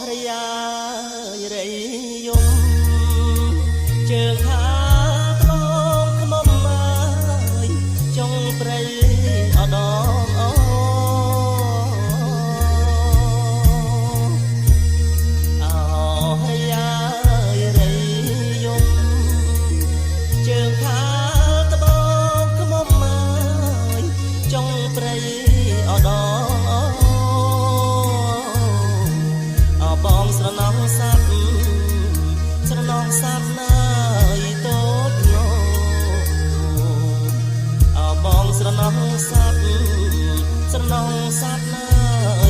រិយារៃយំជើងខាត្បូងខ្មុំអើយចុងព្រៃអដងអូរិយារៃយំជើងខាត្បូងខ្មុំអើយចុងព្រៃអដងបងស្រណងសັບស្រណងសັບណាយតូចណូបងស្រណងសັບស្រណងសັບណា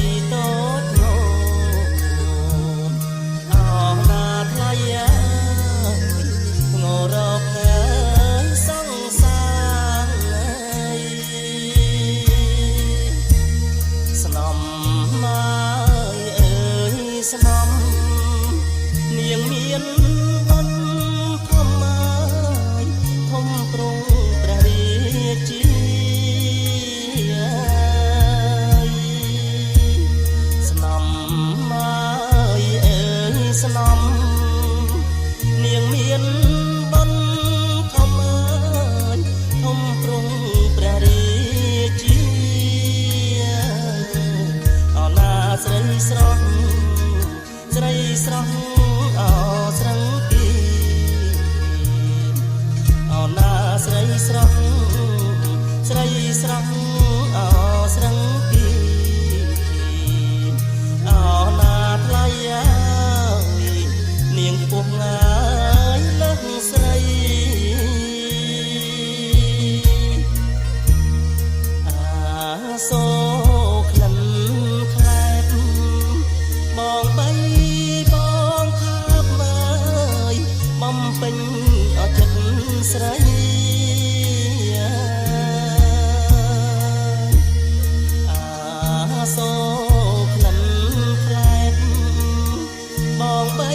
យតូចណូណាថ្លៃងរកសង្សារស្នំមកស្នំនាងមានបុណ្យធំហើយធំទ្រង់ព្រះរាជាស្នំមកស្នំនាងមានបុណ្យធំហើយធំទ្រង់ព្រះរាជាអណាស្រីស្រស់ស្រីស្រស់អស្រងពីអណាស្រីស្រស់ស្រីស្រស់អស្រងពីអណាថ្លៃនាងពុកងាយលើកស្រីសូក្លិនខ្លែបបងបីបំពេញអចិត្តស្រីសូក្លិនខ្លែបបងបី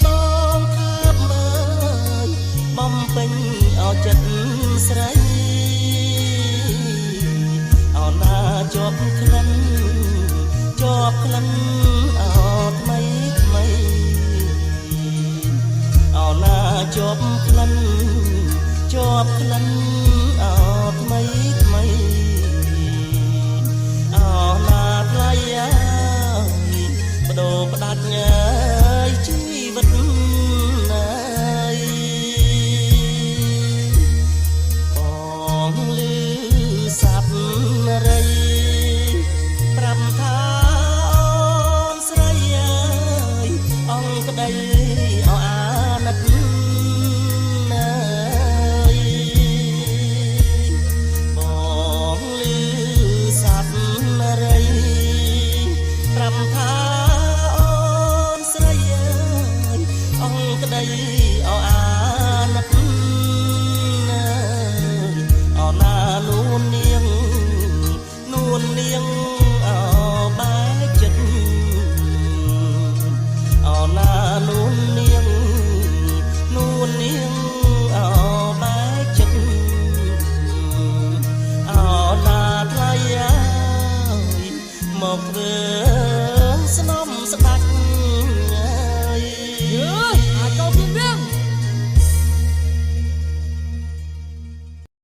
បងខាប់មើលបំពេញអចិត្តស្រីអោណាជាប់ក្លិនជាប់ក្លិនអោថ្មីថ្មីអោណាជាប់ក្លិនជាប់ក្លិនអោថ្មីថ្មីអោណាថ្លៃបដូរផ្ដាច់ជីវិតបងលឺសັບរីប្រាប់ថាអូនស្រីអើយអង្គក្ដីអោអាណិតបងលឺសັបរីប្រាប់ថាអូនស្រីអើយអង្គក្ដីអោអាណិតអោណានួននាង